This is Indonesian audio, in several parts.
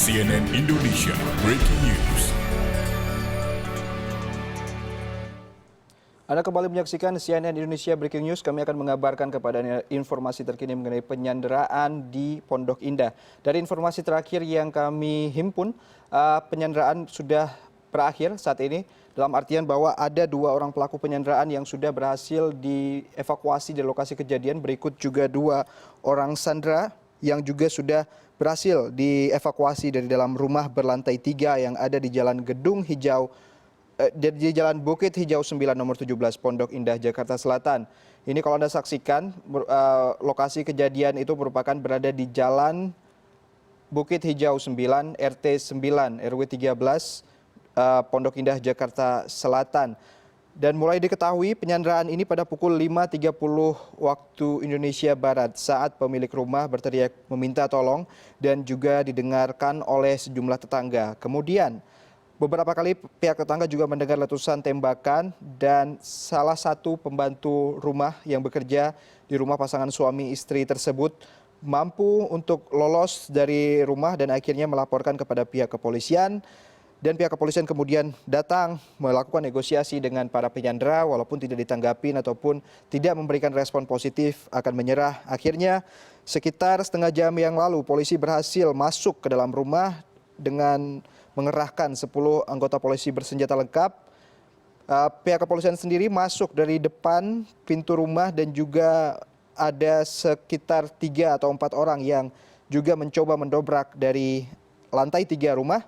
CNN Indonesia Breaking News. Anda kembali menyaksikan CNN Indonesia Breaking News. Kami akan mengabarkan kepada Anda informasi terkini mengenai penyanderaan di Pondok Indah. Dari informasi terakhir yang kami himpun, penyanderaan sudah berakhir saat ini. Dalam artian bahwa ada 2 orang pelaku penyanderaan yang sudah berhasil dievakuasi dari lokasi kejadian. Berikut juga 2 orang sandera yang juga sudah berhasil dievakuasi dari dalam rumah berlantai 3 yang ada di Jalan Gedung Hijau di Jalan Bukit Hijau 9 nomor 17 Pondok Indah Jakarta Selatan. Ini kalau Anda saksikan lokasi kejadian itu merupakan berada di Jalan Bukit Hijau 9 RT 9 RW 13 Pondok Indah Jakarta Selatan. Dan mulai diketahui penyanderaan ini pada pukul 5.30 waktu Indonesia Barat saat pemilik rumah berteriak meminta tolong dan juga didengarkan oleh sejumlah tetangga. Kemudian beberapa kali pihak tetangga juga mendengar letusan tembakan dan salah satu pembantu rumah yang bekerja di rumah pasangan suami istri tersebut mampu untuk lolos dari rumah dan akhirnya melaporkan kepada pihak kepolisian. Dan pihak kepolisian kemudian datang melakukan negosiasi dengan para penyandera walaupun tidak ditanggapin ataupun tidak memberikan respon positif akan menyerah. Akhirnya sekitar setengah jam yang lalu polisi berhasil masuk ke dalam rumah dengan mengerahkan 10 anggota polisi bersenjata lengkap. Pihak kepolisian sendiri masuk dari depan pintu rumah dan juga ada sekitar 3 atau 4 orang yang juga mencoba mendobrak dari lantai 3 rumah.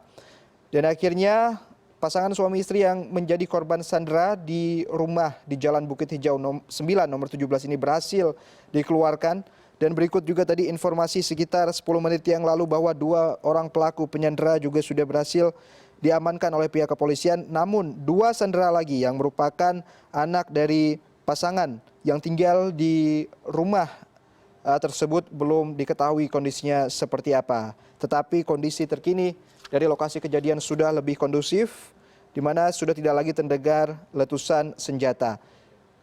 Dan akhirnya pasangan suami istri yang menjadi korban sandera di rumah di Jalan Bukit Hijau 9 nomor 17 ini berhasil dikeluarkan. Dan berikut juga tadi informasi sekitar 10 menit yang lalu bahwa 2 orang pelaku penyandera juga sudah berhasil diamankan oleh pihak kepolisian. Namun 2 sandera lagi yang merupakan anak dari pasangan yang tinggal di rumah tersebut belum diketahui kondisinya seperti apa. Tetapi kondisi terkini dari lokasi kejadian sudah lebih kondusif, di mana sudah tidak lagi terdengar letusan senjata.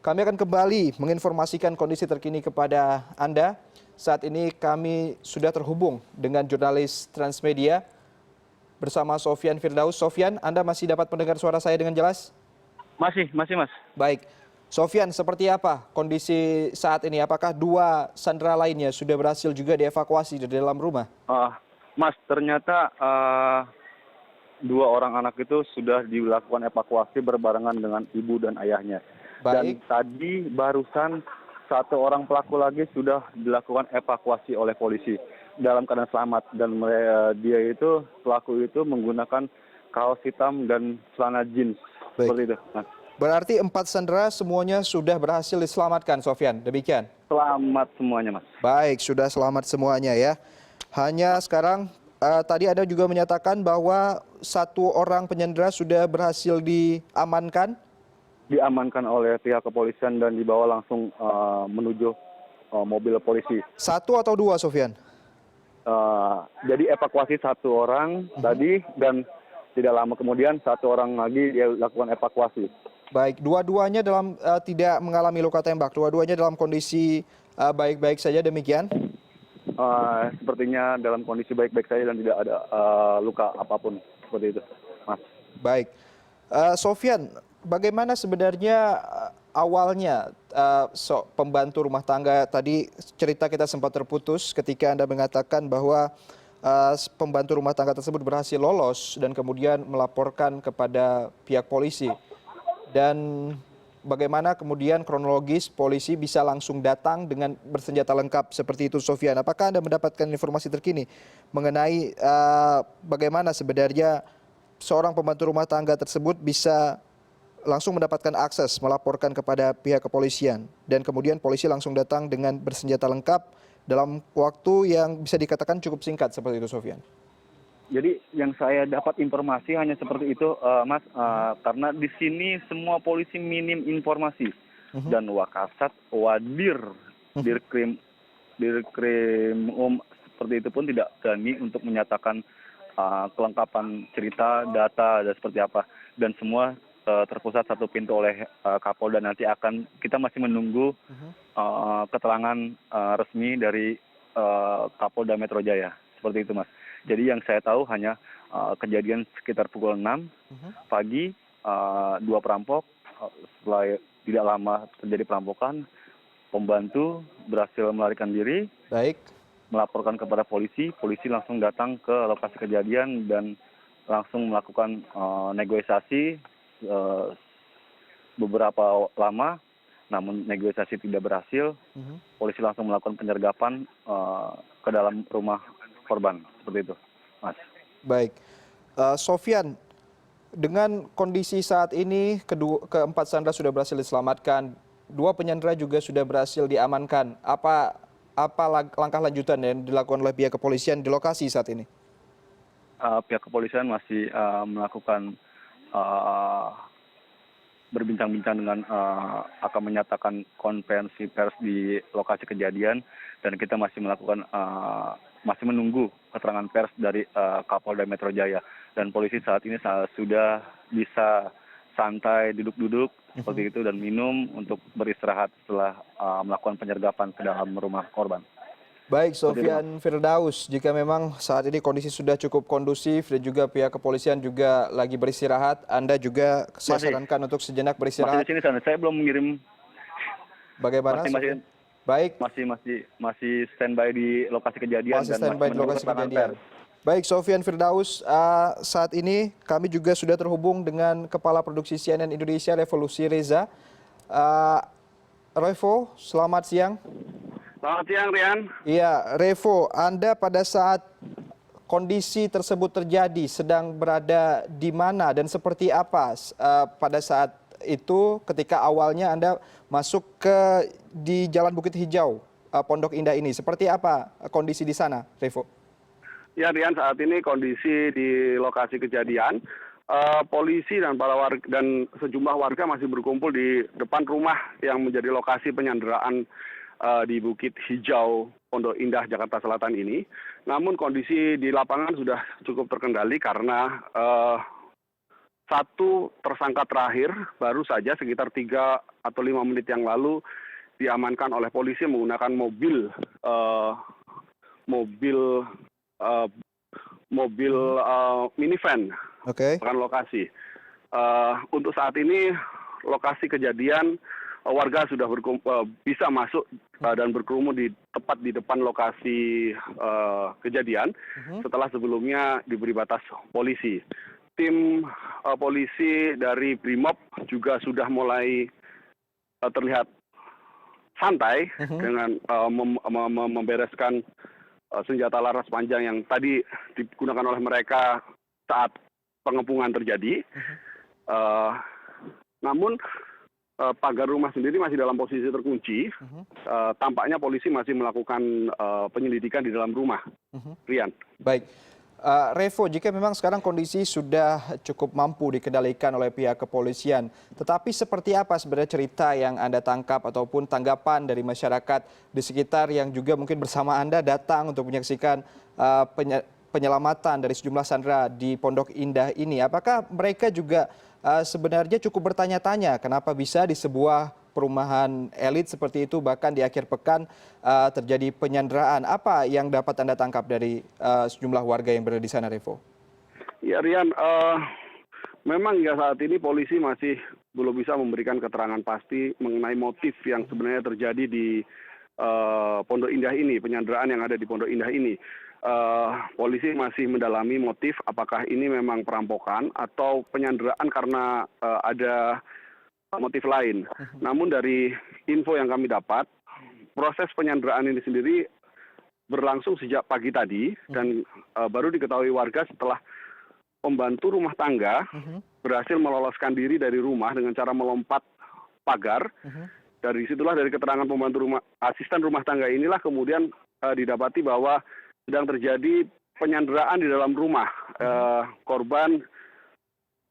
Kami akan kembali menginformasikan kondisi terkini kepada Anda. Saat ini kami sudah terhubung dengan jurnalis Transmedia bersama Sofyan Firdaus. Sofyan, Anda masih dapat mendengar suara saya dengan jelas? Masih Mas. Baik. Sofyan, seperti apa kondisi saat ini? Apakah 2 sandera lainnya sudah berhasil juga dievakuasi dari dalam rumah? Mas, ternyata 2 orang anak itu sudah dilakukan evakuasi berbarengan dengan ibu dan ayahnya. Dan Baik. tadi barusan 1 orang pelaku lagi sudah dilakukan evakuasi oleh polisi dalam keadaan selamat. Dan dia itu, pelaku itu menggunakan kaos hitam dan celana jeans. Baik. Seperti itu, Mas. Berarti 4 sandera semuanya sudah berhasil diselamatkan, Sofyan. Demikian? Selamat semuanya, Mas. Baik, sudah selamat semuanya ya. Hanya sekarang tadi Anda juga menyatakan bahwa 1 orang penyandera sudah berhasil diamankan. Diamankan oleh pihak kepolisian dan dibawa langsung menuju mobil polisi. 1 atau 2, Sofyan? Jadi evakuasi 1 orang tadi dan tidak lama kemudian 1 orang lagi dia lakukan evakuasi. Baik, dua-duanya tidak mengalami luka tembak, dua-duanya dalam kondisi baik-baik saja, demikian? Sepertinya dalam kondisi baik-baik saja dan tidak ada luka apapun seperti itu, Mas. Baik, Sofyan, bagaimana sebenarnya awalnya pembantu rumah tangga tadi cerita kita sempat terputus ketika Anda mengatakan bahwa pembantu rumah tangga tersebut berhasil lolos dan kemudian melaporkan kepada pihak polisi. Dan bagaimana kemudian kronologis polisi bisa langsung datang dengan bersenjata lengkap seperti itu, Sofyan? Apakah Anda mendapatkan informasi terkini mengenai bagaimana sebenarnya seorang pembantu rumah tangga tersebut bisa langsung mendapatkan akses melaporkan kepada pihak kepolisian dan kemudian polisi langsung datang dengan bersenjata lengkap dalam waktu yang bisa dikatakan cukup singkat seperti itu, Sofyan? Jadi yang saya dapat informasi hanya seperti itu, Mas, karena di sini semua polisi minim informasi dan Wakasat, Wadir, Dirkrim seperti itu pun tidak berani untuk menyatakan kelengkapan cerita, data dan seperti apa, dan semua terpusat satu pintu oleh Kapolda. Nanti kita masih menunggu keterangan resmi dari Kapolda Metro Jaya. seperti itu Mas. Jadi yang saya tahu hanya kejadian sekitar pukul 6 pagi, dua perampok, setelah tidak lama terjadi perampokan, pembantu berhasil melarikan diri, Baik. melaporkan kepada polisi, polisi langsung datang ke lokasi kejadian dan langsung melakukan negosiasi beberapa lama, namun negosiasi tidak berhasil. Polisi langsung melakukan penyergapan ke dalam rumah korban, seperti itu, Mas. Baik. Sofyan, dengan kondisi saat ini keempat sandera sudah berhasil diselamatkan, 2 penyandera juga sudah berhasil diamankan. Apa langkah lanjutan yang dilakukan oleh pihak kepolisian di lokasi saat ini? Pihak kepolisian masih melakukan berbincang-bincang dengan akan menyatakan konferensi pers di lokasi kejadian, dan kita masih melakukan masih menunggu keterangan pers dari Kapolda Metro Jaya, dan polisi saat ini sudah bisa santai duduk-duduk seperti itu dan minum untuk beristirahat setelah melakukan penyergapan ke dalam rumah korban. Baik, Sofyan Firdaus, jika memang saat ini kondisi sudah cukup kondusif dan juga pihak kepolisian juga lagi beristirahat, Anda juga saya sarankan untuk sejenak beristirahat. Masih di sini, saya belum mengirim. Bagaimana? Masih, baik. Masih standby di lokasi kejadian Masih standby di lokasi kejadian. Baik, Sofyan Firdaus, saat ini kami juga sudah terhubung dengan Kepala Produksi CNN Indonesia, Revolusi Reza. Revo, selamat siang. Selamat siang, Rian. Iya, Revo, Anda pada saat kondisi tersebut terjadi sedang berada di mana dan seperti apa pada saat itu ketika awalnya Anda masuk di Jalan Bukit Hijau, Pondok Indah ini? Seperti apa kondisi di sana, Revo? Ya, Rian, saat ini kondisi di lokasi kejadian, polisi dan dan sejumlah warga masih berkumpul di depan rumah yang menjadi lokasi penyanderaan di Bukit Hijau Pondok Indah Jakarta Selatan ini. Namun kondisi di lapangan sudah cukup terkendali karena satu tersangka terakhir baru saja sekitar 3 atau 5 menit yang lalu diamankan oleh polisi menggunakan mobil minivan. Oke. Bukan lokasi. Untuk saat ini lokasi kejadian warga sudah bisa masuk dan berkerumun tepat di depan lokasi kejadian setelah sebelumnya diberi batas polisi. Tim polisi dari Brimob juga sudah mulai terlihat santai dengan membereskan senjata laras panjang yang tadi digunakan oleh mereka saat pengepungan terjadi. Namun pagar rumah sendiri masih dalam posisi terkunci. Tampaknya polisi masih melakukan penyelidikan di dalam rumah. Rian. Baik. Revo, jika memang sekarang kondisi sudah cukup mampu dikendalikan oleh pihak kepolisian, tetapi seperti apa sebenarnya cerita yang Anda tangkap ataupun tanggapan dari masyarakat di sekitar yang juga mungkin bersama Anda datang untuk menyaksikan penyelamatan dari sejumlah sandera di Pondok Indah ini? Apakah mereka juga sebenarnya cukup bertanya-tanya kenapa bisa di sebuah perumahan elit seperti itu bahkan di akhir pekan terjadi penyanderaan? Apa yang dapat Anda tangkap dari sejumlah warga yang berada di sana, Revo? Ya, Rian, memang ya saat ini polisi masih belum bisa memberikan keterangan pasti mengenai motif yang sebenarnya terjadi di Pondok Indah ini, penyanderaan yang ada di Pondok Indah ini. Polisi masih mendalami motif apakah ini memang perampokan atau penyanderaan karena ada motif lain. Namun dari info yang kami dapat, proses penyanderaan ini sendiri berlangsung sejak pagi tadi dan baru diketahui warga setelah pembantu rumah tangga berhasil meloloskan diri dari rumah dengan cara melompat pagar. Dari situlah, dari keterangan pembantu asisten rumah tangga inilah kemudian didapati bahwa sedang terjadi penyanderaan di dalam rumah. Korban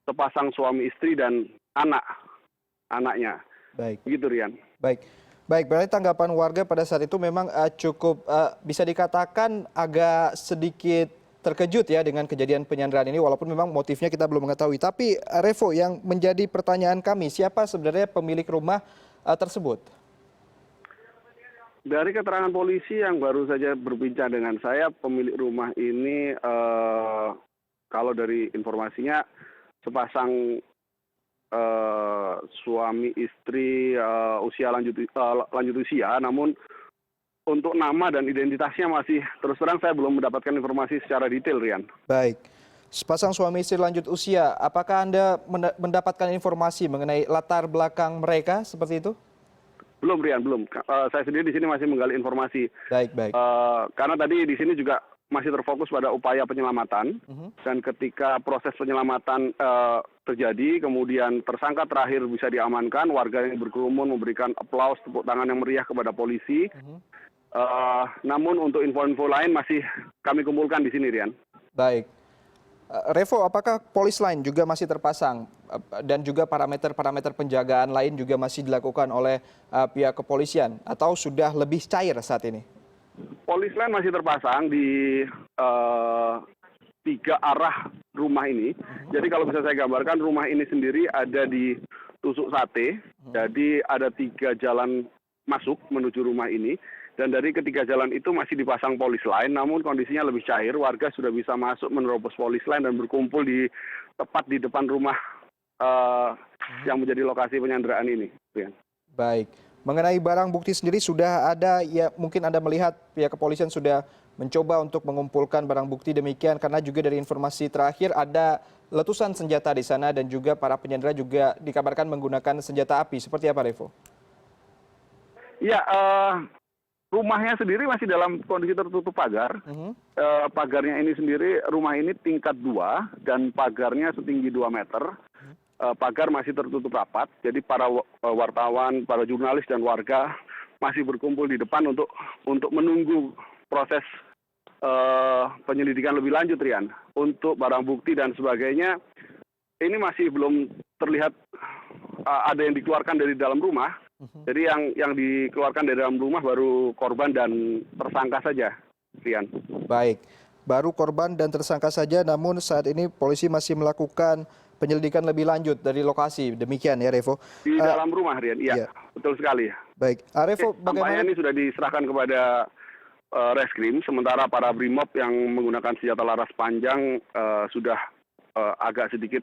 sepasang suami istri dan anaknya. Baik. Begitu, Rian. Baik. Baik, berarti tanggapan warga pada saat itu memang cukup bisa dikatakan agak sedikit terkejut ya dengan kejadian penyanderaan ini, walaupun memang motifnya kita belum mengetahui. Tapi Revo, yang menjadi pertanyaan kami, siapa sebenarnya pemilik rumah tersebut? Dari keterangan polisi yang baru saja berbincang dengan saya, pemilik rumah ini kalau dari informasinya sepasang suami istri usia lanjut usia, namun untuk nama dan identitasnya masih terus terang saya belum mendapatkan informasi secara detail, Rian. Baik. Sepasang suami istri lanjut usia, apakah Anda mendapatkan informasi mengenai latar belakang mereka seperti itu? Belum, Rian, belum. Saya sendiri di sini masih menggali informasi. Baik, baik. Karena tadi di sini juga masih terfokus pada upaya penyelamatan, dan ketika proses penyelamatan terjadi, kemudian tersangka terakhir bisa diamankan, warga yang berkerumun memberikan aplaus, tepuk tangan yang meriah kepada polisi. Namun untuk info-info lain masih kami kumpulkan di sini, Rian. Baik. Revo, apakah polis lain juga masih terpasang dan juga parameter-parameter penjagaan lain juga masih dilakukan oleh pihak kepolisian atau sudah lebih cair saat ini? Polis lain masih terpasang di 3 arah rumah ini. Jadi kalau bisa saya gambarkan, rumah ini sendiri ada di tusuk sate. Jadi ada 3 jalan masuk menuju rumah ini. Dan dari ketiga jalan itu masih dipasang polis lain, namun kondisinya lebih cair. Warga sudah bisa masuk menerobos polis lain dan berkumpul tepat di depan rumah yang menjadi lokasi penyanderaan ini. Baik. Mengenai barang bukti sendiri sudah ada, ya mungkin Anda melihat pihak kepolisian sudah mencoba untuk mengumpulkan barang bukti demikian, karena juga dari informasi terakhir ada letusan senjata di sana dan juga para penyandera juga dikabarkan menggunakan senjata api. Seperti apa, Revo? Ya, rumahnya sendiri masih dalam kondisi tertutup pagar. Pagarnya ini sendiri, rumah ini tingkat 2 dan pagarnya setinggi 2 meter. Pagar masih tertutup rapat, jadi para wartawan, para jurnalis dan warga masih berkumpul di depan untuk menunggu proses penyelidikan lebih lanjut, Rian. Untuk barang bukti dan sebagainya, ini masih belum terlihat ada yang dikeluarkan dari dalam rumah. Jadi yang dikeluarkan dari dalam rumah baru korban dan tersangka saja, Rian. Baik, baru korban dan tersangka saja, namun saat ini polisi masih melakukan penyelidikan lebih lanjut dari lokasi. Demikian ya, Revo. Di dalam rumah, Rian. Iya, betul sekali. Baik, Revo, bagaimana? Ini sudah diserahkan kepada Reskrim, sementara para Brimob yang menggunakan senjata laras panjang sudah agak sedikit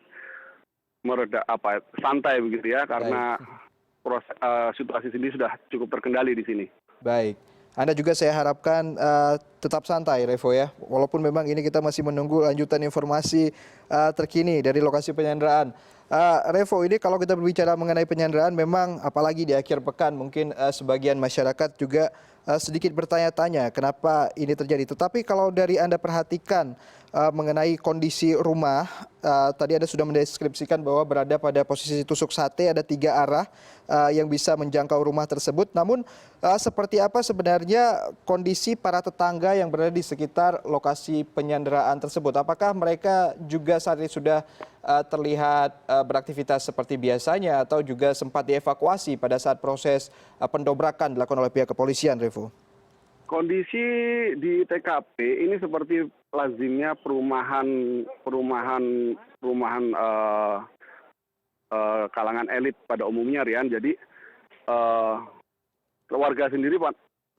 santai begitu ya, karena situasi sendiri sudah cukup terkendali di sini. Baik. Anda juga saya harapkan tetap santai, Revo ya. Walaupun memang ini kita masih menunggu lanjutan informasi terkini dari lokasi penyanderaan. Revo, ini kalau kita berbicara mengenai penyanderaan, memang apalagi di akhir pekan mungkin sebagian masyarakat juga sedikit bertanya-tanya kenapa ini terjadi. Tetapi kalau dari Anda perhatikan mengenai kondisi rumah, tadi Anda sudah mendeskripsikan bahwa berada pada posisi tusuk sate, ada 3 arah yang bisa menjangkau rumah tersebut. Namun seperti apa sebenarnya kondisi para tetangga yang berada di sekitar lokasi penyanderaan tersebut? Apakah mereka juga saat ini sudah terlihat beraktivitas seperti biasanya atau juga sempat dievakuasi pada saat proses pendobrakan dilakukan oleh pihak kepolisian, Revo? Kondisi di TKP ini seperti lazimnya perumahan kalangan elit pada umumnya, Rian. Jadi warga sendiri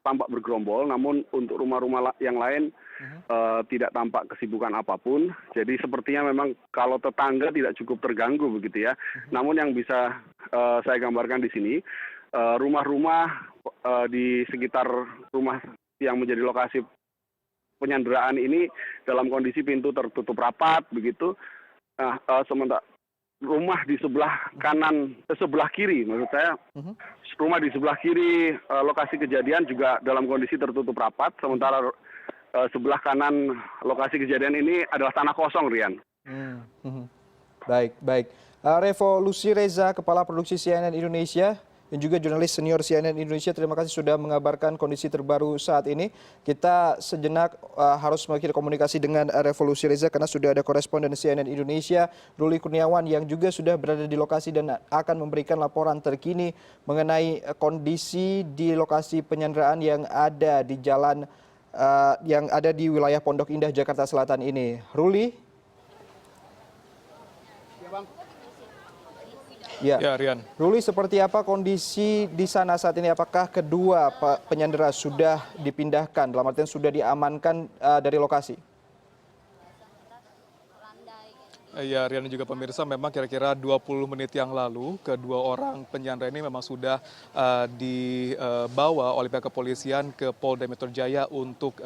tampak bergerombol, namun untuk rumah-rumah yang lain tidak tampak kesibukan apapun. Jadi sepertinya memang kalau tetangga tidak cukup terganggu begitu ya. Namun yang bisa saya gambarkan di sini, rumah-rumah di sekitar rumah yang menjadi lokasi penyanderaan ini dalam kondisi pintu tertutup rapat begitu. Sementara rumah di sebelah kanan, sebelah kiri maksud saya, rumah di sebelah kiri lokasi kejadian juga dalam kondisi tertutup rapat. Sementara sebelah kanan lokasi kejadian ini adalah tanah kosong, Rian. Baik, baik. Revo Lucy Reza, Kepala Produksi CNN Indonesia, dan juga jurnalis senior CNN Indonesia, terima kasih sudah mengabarkan kondisi terbaru saat ini. Kita sejenak harus mengakhiri komunikasi dengan Revo Lucy Reza karena sudah ada koresponden CNN Indonesia, Ruli Kurniawan, yang juga sudah berada di lokasi dan akan memberikan laporan terkini mengenai kondisi di lokasi penyanderaan yang ada di jalan yang ada di wilayah Pondok Indah, Jakarta Selatan ini. Ruli? Ya, Ya, Rian. Ruli, seperti apa kondisi di sana saat ini? Apakah kedua penyandera sudah dipindahkan, dalam artian sudah diamankan dari lokasi? Ya, Rian dan juga pemirsa, memang kira-kira 20 menit yang lalu, kedua orang penyandera ini memang sudah dibawa oleh pihak kepolisian ke Polda Metro Jaya untuk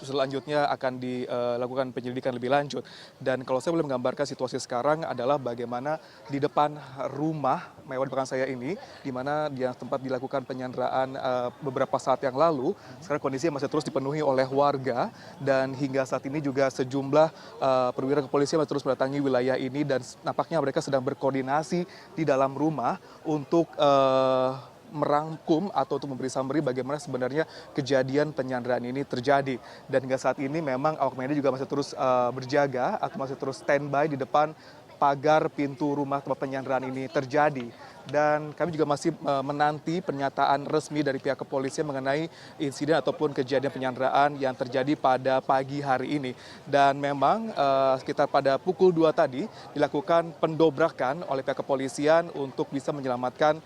selanjutnya akan dilakukan penyelidikan lebih lanjut. Dan kalau saya boleh menggambarkan situasi sekarang adalah bagaimana di depan rumah mewah di belakang saya ini, di mana yang tempat dilakukan penyanderaan beberapa saat yang lalu, sekarang kondisinya masih terus dipenuhi oleh warga, dan hingga saat ini juga sejumlah perwira kepolisian masih terus mendatangi wilayah ini, dan nampaknya mereka sedang berkoordinasi di dalam rumah untuk merangkum atau untuk memberi summary bagaimana sebenarnya kejadian penyanderaan ini terjadi. Dan hingga saat ini memang awak media juga masih terus berjaga atau masih terus standby di depan pagar pintu rumah tempat penyanderaan ini terjadi. Dan kami juga masih menanti pernyataan resmi dari pihak kepolisian mengenai insiden ataupun kejadian penyanderaan yang terjadi pada pagi hari ini. Dan memang sekitar pada pukul 2 tadi dilakukan pendobrakan oleh pihak kepolisian untuk bisa menyelamatkan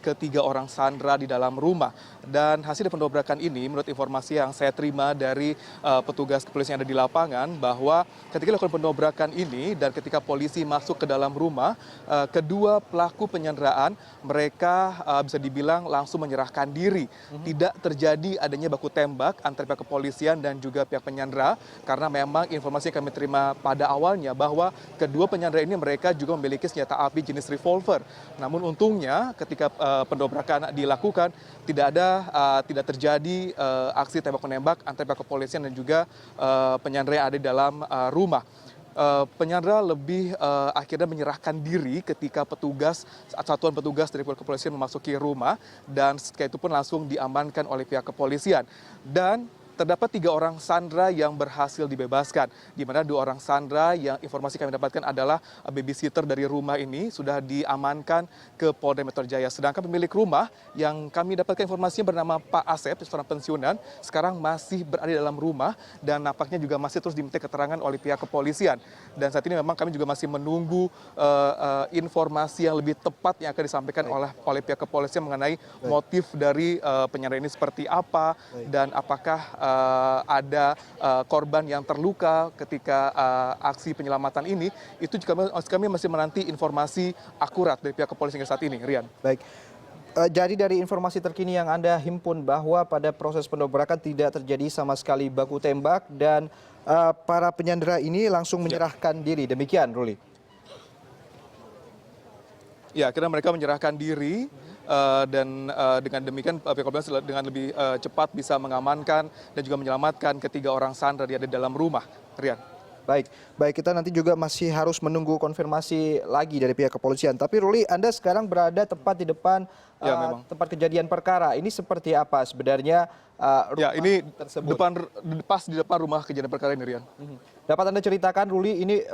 ketiga orang sandera di dalam rumah. Dan hasil dari pendobrakan ini menurut informasi yang saya terima dari petugas kepolisian yang ada di lapangan, bahwa ketika dilakukan pendobrakan ini dan ketika polisi masuk ke dalam rumah, kedua pelaku penyanderaan mereka bisa dibilang langsung menyerahkan diri. Tidak terjadi adanya baku tembak antara pihak kepolisian dan juga pihak penyandera, karena memang informasi yang kami terima pada awalnya bahwa kedua penyandera ini mereka juga memiliki senjata api jenis revolver. Namun untungnya ketika pendobrakan dilakukan tidak terjadi aksi tembak-menembak antara pihak kepolisian dan juga penyandera yang ada di dalam rumah. Penyandera lebih akhirnya menyerahkan diri ketika satuan petugas dari kepolisian memasuki rumah, dan ketika itu pun langsung diamankan oleh pihak kepolisian. Dan terdapat 3 orang sandera yang berhasil dibebaskan, di mana 2 orang sandera yang informasi kami dapatkan adalah babysitter dari rumah ini sudah diamankan ke Polda Metro Jaya. Sedangkan pemilik rumah yang kami dapatkan informasinya bernama Pak Asep, seorang pensiunan, sekarang masih berada di dalam rumah dan nampaknya juga masih terus diminta keterangan oleh pihak kepolisian. Dan saat ini memang kami juga masih menunggu informasi yang lebih tepat yang akan disampaikan oleh pihak kepolisian mengenai motif dari penyandera ini seperti apa, dan apakah ada korban yang terluka ketika aksi penyelamatan ini. Itu kami masih menanti informasi akurat dari pihak kepolisian saat ini, Rian. Baik. Jadi dari informasi terkini yang Anda himpun bahwa pada proses pendobrakan tidak terjadi sama sekali baku tembak dan para penyandera ini langsung menyerahkan diri. Demikian, Ruli. Ya, akhirnya mereka menyerahkan diri. Dan dengan demikian pihak kepolisian dengan lebih cepat bisa mengamankan dan juga menyelamatkan ketiga orang sandera yang ada di dalam rumah, Rian. Baik, kita nanti juga masih harus menunggu konfirmasi lagi dari pihak kepolisian. Tapi Ruli, Anda sekarang berada tepat di depan tempat kejadian perkara. Ini seperti apa sebenarnya rumah tersebut? Pas di depan rumah kejadian perkara ini, Rian. Dapat Anda ceritakan, Ruli, ini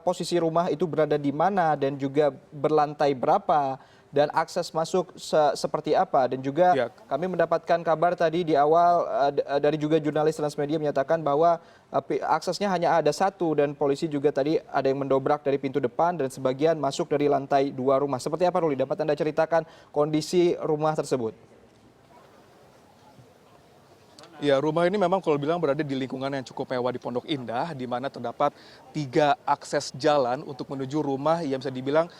posisi rumah itu berada di mana dan juga berlantai berapa? Dan akses masuk seperti apa? Dan juga kami mendapatkan kabar tadi di awal dari juga jurnalis Transmedia menyatakan bahwa aksesnya hanya ada 1 dan polisi juga tadi ada yang mendobrak dari pintu depan dan sebagian masuk dari lantai 2 rumah. Seperti apa, Ruli? Dapat Anda ceritakan kondisi rumah tersebut? Ya, rumah ini memang kalau bilang berada di lingkungan yang cukup mewah di Pondok Indah, di mana terdapat 3 akses jalan untuk menuju rumah yang bisa dibilang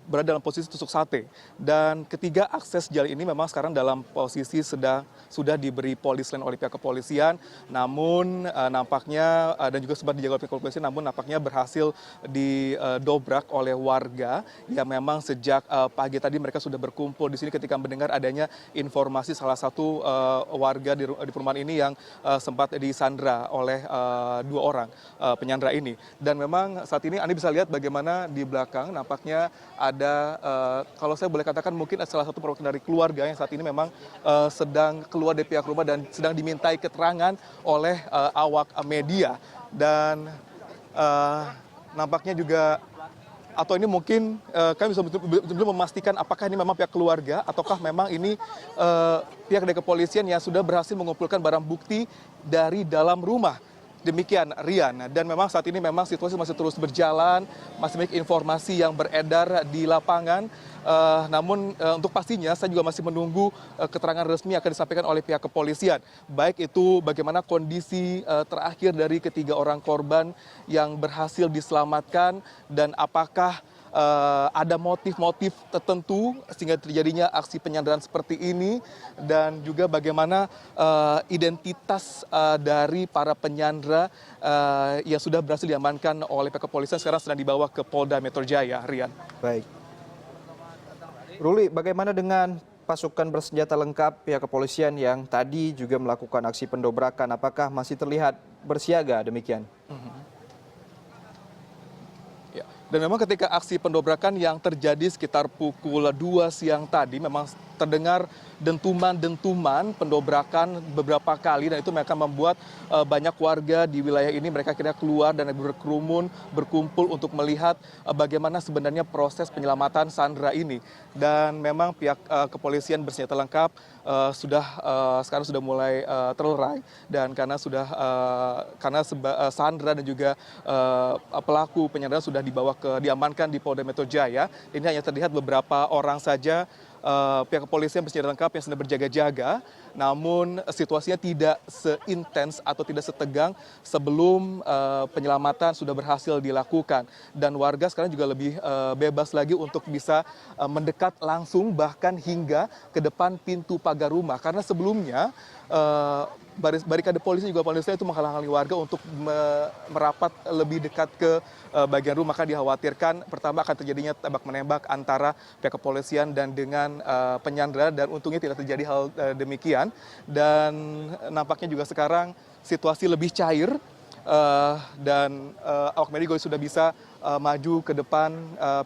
berada dalam posisi tusuk sate. Dan ketiga akses jalan ini memang sekarang dalam posisi sudah diberi polis lain oleh pihak kepolisian, namun nampaknya dan juga sempat dijaga oleh pihak kepolisian, namun nampaknya berhasil didobrak oleh warga yang memang sejak pagi tadi mereka sudah berkumpul di sini ketika mendengar adanya informasi salah satu warga di perumahan ini yang sempat disandra oleh 2 orang penyandera ini. Dan memang saat ini Anda bisa lihat bagaimana di belakang nampaknya ada, kalau saya boleh katakan mungkin salah satu perwakilan dari keluarga yang saat ini memang sedang keluar dari pihak rumah dan sedang dimintai keterangan oleh awak media. Dan nampaknya juga, atau ini mungkin kami bisa belum memastikan apakah ini memang pihak keluarga ataukah memang ini pihak dari kepolisian yang sudah berhasil mengumpulkan barang bukti dari dalam rumah. Demikian Rian, dan memang saat ini memang situasi masih terus berjalan, masih banyak informasi yang beredar di lapangan. Namun untuk pastinya saya juga masih menunggu keterangan resmi yang akan disampaikan oleh pihak kepolisian. Baik itu bagaimana kondisi terakhir dari ketiga orang korban yang berhasil diselamatkan dan apakah ada motif-motif tertentu sehingga terjadinya aksi penyanderaan seperti ini, dan juga bagaimana identitas dari para penyandera yang sudah berhasil diamankan oleh pihak kepolisian sekarang sedang dibawa ke Polda Metro Jaya. Rian. Baik. Ruli, bagaimana dengan pasukan bersenjata lengkap pihak kepolisian yang tadi juga melakukan aksi pendobrakan? Apakah masih terlihat bersiaga demikian? Ya. Dan memang ketika aksi pendobrakan yang terjadi sekitar pukul 2 siang tadi memang terdengar dentuman-dentuman pendobrakan beberapa kali, dan itu mereka membuat banyak warga di wilayah ini mereka akhirnya keluar dan berkerumun berkumpul untuk melihat bagaimana sebenarnya proses penyelamatan sandera ini. Dan memang pihak kepolisian bersenjata lengkap sekarang sudah mulai terlerai, dan karena sandera dan juga pelaku penyanderaan sudah diamankan di Polda Metro Jaya. Ini hanya terlihat beberapa orang saja pihak kepolisian bersenjata lengkap yang sedang berjaga-jaga, namun situasinya tidak seintens atau tidak setegang sebelum penyelamatan sudah berhasil dilakukan, dan warga sekarang juga lebih bebas lagi untuk bisa mendekat langsung bahkan hingga ke depan pintu pagar rumah, karena sebelumnya barikade polisi juga polisi itu menghalang-halangi warga untuk merapat lebih dekat ke bagian rumah, karena dikhawatirkan pertama akan terjadinya tembak-menembak antara pihak kepolisian dan dengan penyandera, dan untungnya tidak terjadi hal demikian. Dan nampaknya juga sekarang situasi lebih cair, dan awak media juga sudah bisa maju ke depan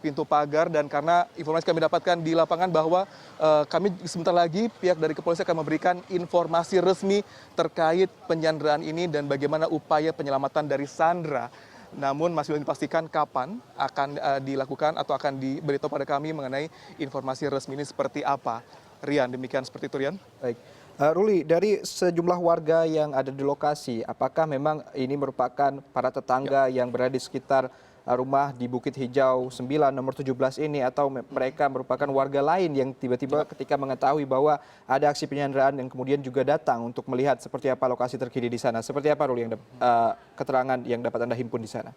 pintu pagar, dan karena informasi kami dapatkan di lapangan bahwa kami sebentar lagi pihak dari kepolisian akan memberikan informasi resmi terkait penyanderaan ini dan bagaimana upaya penyelamatan dari sandera. Namun masih belum dipastikan kapan akan dilakukan atau akan diberitahu pada kami mengenai informasi resmi ini seperti apa. Rian, demikian seperti itu, Rian. Baik. Ruli, dari sejumlah warga yang ada di lokasi, apakah memang ini merupakan para tetangga yang berada di sekitar rumah di Bukit Hijau 9 nomor 17 ini, atau mereka merupakan warga lain yang tiba-tiba ketika mengetahui bahwa ada aksi penyanderaan yang kemudian juga datang untuk melihat seperti apa lokasi terkini di sana? Seperti apa, Ruli, keterangan yang dapat Anda himpun di sana?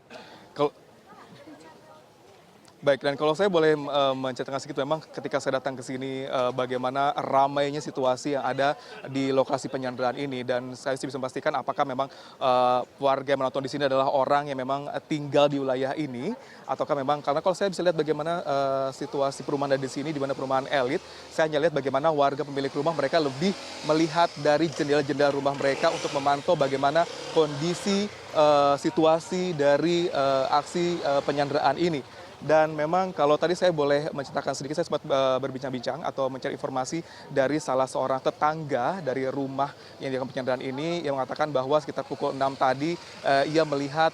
Baik, dan kalau saya boleh menceritakan sedikit, memang ketika saya datang ke sini bagaimana ramainya situasi yang ada di lokasi penyanderaan ini, dan saya sih bisa memastikan apakah memang warga yang menonton di sini adalah orang yang memang tinggal di wilayah ini, ataukah memang, karena kalau saya bisa lihat bagaimana situasi perumahan di sini, di mana perumahan elit, saya hanya lihat bagaimana warga pemilik rumah mereka lebih melihat dari jendela-jendela rumah mereka untuk memantau bagaimana kondisi situasi dari aksi penyanderaan ini. Dan memang kalau tadi saya boleh menceritakan sedikit, saya sempat berbincang-bincang atau mencari informasi dari salah seorang tetangga dari rumah yang dilakukan penyanderaan ini, yang mengatakan bahwa sekitar pukul 6 tadi ia melihat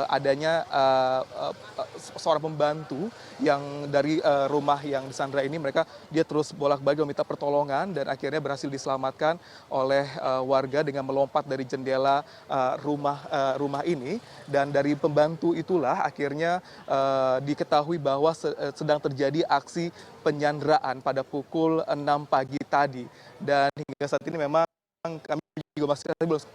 adanya seorang pembantu yang dari rumah yang disandera ini, dia terus bolak-balik meminta pertolongan dan akhirnya berhasil diselamatkan oleh warga dengan melompat dari jendela rumah ini. Dan dari pembantu itulah akhirnya diketahui bahwa sedang terjadi aksi penyanderaan pada pukul 6 pagi tadi. Dan hingga saat ini memang kami juga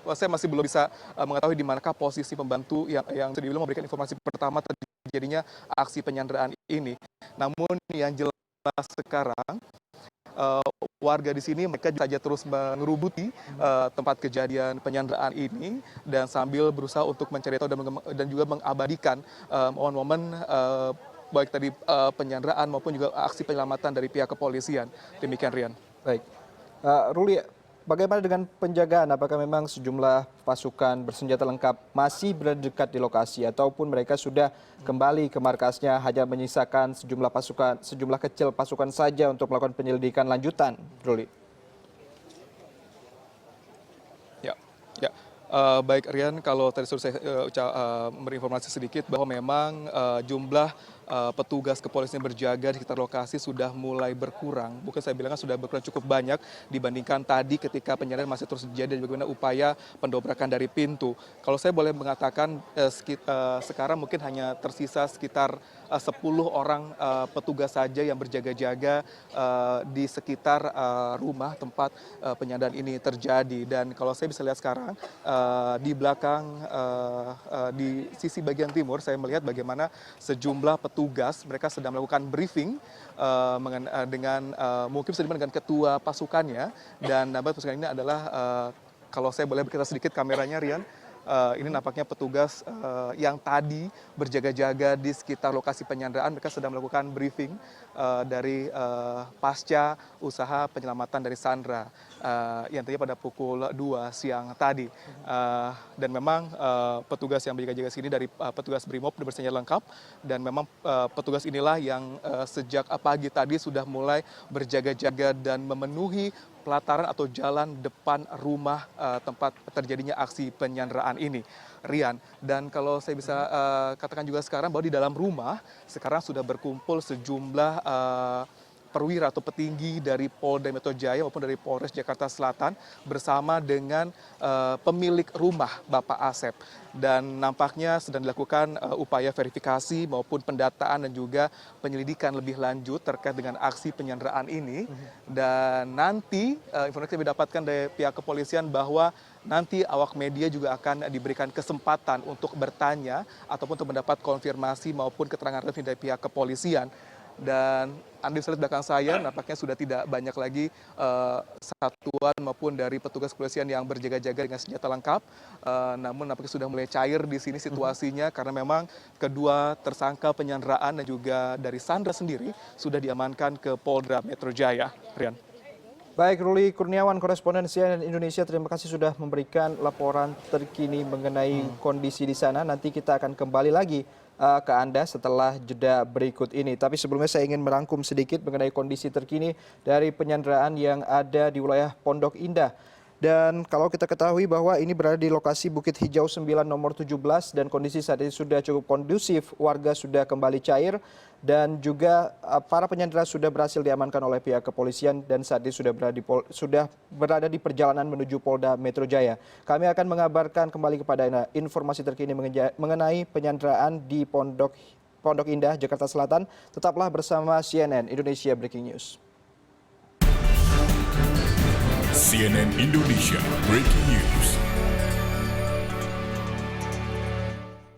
masih belum bisa mengetahui di manakah posisi pembantu yang sebelum memberikan informasi pertama terjadinya aksi penyanderaan ini. Namun yang jelas sekarang warga di sini mereka saja terus mengerubuti tempat kejadian penyanderaan ini dan sambil berusaha untuk mencari tahu dan juga mengabadikan momen-momen baik tadi penyanderaan maupun juga aksi penyelamatan dari pihak kepolisian. Demikian, Rian. Baik. Ruli, bagaimana dengan penjagaan? Apakah memang sejumlah pasukan bersenjata lengkap masih berada dekat di lokasi, ataupun mereka sudah kembali ke markasnya, hanya menyisakan sejumlah kecil pasukan saja untuk melakukan penyelidikan lanjutan, Ruli? Ya. Baik, Rian, kalau tadi sudah saya berinformasi sedikit bahwa memang jumlah petugas kepolisian berjaga di sekitar lokasi sudah mulai berkurang. Bukan saya bilang sudah berkurang cukup banyak dibandingkan tadi ketika penyanderaan masih terus terjadi dan bagaimana upaya pendobrakan dari pintu. Kalau saya boleh mengatakan sekarang mungkin hanya tersisa sekitar 10 orang petugas saja yang berjaga-jaga di sekitar rumah tempat penyanderaan ini terjadi. Dan kalau saya bisa lihat sekarang di belakang di sisi bagian timur saya melihat bagaimana sejumlah petugas mereka sedang melakukan briefing dengan mungkin dengan ketua pasukannya, dan pasukan ini adalah kalau saya boleh berkata sedikit kameranya Rian, ini nampaknya petugas yang tadi berjaga-jaga di sekitar lokasi penyanderaan, mereka sedang melakukan briefing dari pasca usaha penyelamatan dari Sandra yang tadi pada pukul 2 siang tadi. Dan memang petugas yang berjaga-jaga sini dari petugas BRIMOB bersenjata lengkap, dan memang petugas inilah yang sejak pagi tadi sudah mulai berjaga-jaga dan memenuhi pelataran atau jalan depan rumah tempat terjadinya aksi penyanderaan ini, Rian. Dan kalau saya bisa katakan juga sekarang bahwa di dalam rumah sekarang sudah berkumpul sejumlah perwira atau petinggi dari Polda Metro Jaya maupun dari Polres Jakarta Selatan bersama dengan pemilik rumah Bapak Asep. Dan nampaknya sedang dilakukan upaya verifikasi maupun pendataan dan juga penyelidikan lebih lanjut terkait dengan aksi penyanderaan ini. Dan nanti informasi yang didapatkan dari pihak kepolisian bahwa nanti awak media juga akan diberikan kesempatan untuk bertanya ataupun untuk mendapat konfirmasi maupun keterangan resmi dari pihak kepolisian. Dan Anda bisa lihat belakang saya, nampaknya sudah tidak banyak lagi satuan maupun dari petugas kepolisian yang berjaga-jaga dengan senjata lengkap. Namun nampaknya sudah mulai cair di sini situasinya karena memang kedua tersangka penyanderaan dan juga dari Sandra sendiri sudah diamankan ke Polda Metro Jaya. Rian. Baik, Ruli Kurniawan, koresponden CNN Indonesia, terima kasih sudah memberikan laporan terkini mengenai kondisi di sana. Nanti kita akan kembali lagi ke Anda setelah jeda berikut ini. Tapi sebelumnya saya ingin merangkum sedikit mengenai kondisi terkini dari penyanderaan yang ada di wilayah Pondok Indah. Dan kalau kita ketahui bahwa ini berada di lokasi Bukit Hijau 9 nomor 17 dan kondisi saat ini sudah cukup kondusif, warga sudah kembali cair dan juga para penyandera sudah berhasil diamankan oleh pihak kepolisian dan saat ini sudah berada di perjalanan menuju Polda Metro Jaya. Kami akan mengabarkan kembali kepada Anda informasi terkini mengenai penyanderaan di Pondok Indah, Jakarta Selatan. Tetaplah bersama CNN Indonesia Breaking News. CNN Indonesia Breaking News.